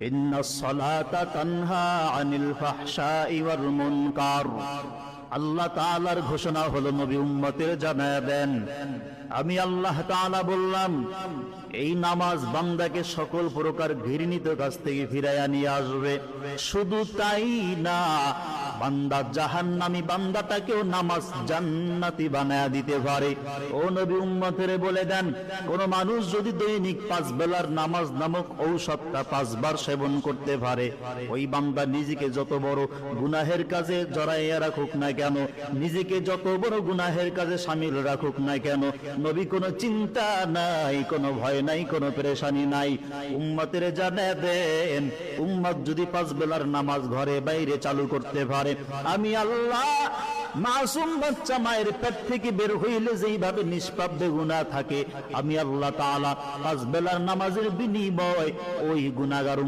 ইন্নাস সালাতা তানহা আনিল ফাহশাই ওয়াল মুনকার। আল্লাহ তাআলার ঘোষণা হলো, নবী উম্মতের জানায়া দেন, আমি আল্লাহ তাআলা বললাম, এই নামাজ বান্দাকে সকল প্রকার ঘৃণিত কাজ থেকে ফিরাইয়া নিয়ে আসবে। শুধু তাই না, বান্দা জাহান্নামী বান্দাটাকেও নামাজ জান্নাতি বানায়া দিতে পারে। ও নবী উম্মতের বলে দেন, কোন মানুষ যদি দৈনিক 5 বেলার নামাজ নামক ঔষধটা 5 বার সেবন করতে পারে, ওই বান্দা নিজেকে যত বড় গুনাহের কাজে জড়াইয়া রাখুক না কেন, নিজেকে যত বড় গুনাহের কাজে শামিল রাখুক না কেন, নবী কোনো চিন্তা নাই, কোনো ভয় নাই, কোনো পেরেশানি নাই। উম্মতের জানিয়ে দেন, উম্মত যদি 5 বেলার নামাজ ঘরে বাইরে চালু করতে পারে, আমি আল্লাহ মাসুম বাচ্চা মায়ের পেট থেকে বের হইলে যেইভাবে নিষ্পাপ বেগুনাহ থাকে, আমি আল্লাহ তাআলা 5 বেলার নামাজের বিনিময় ওই গুনাহগার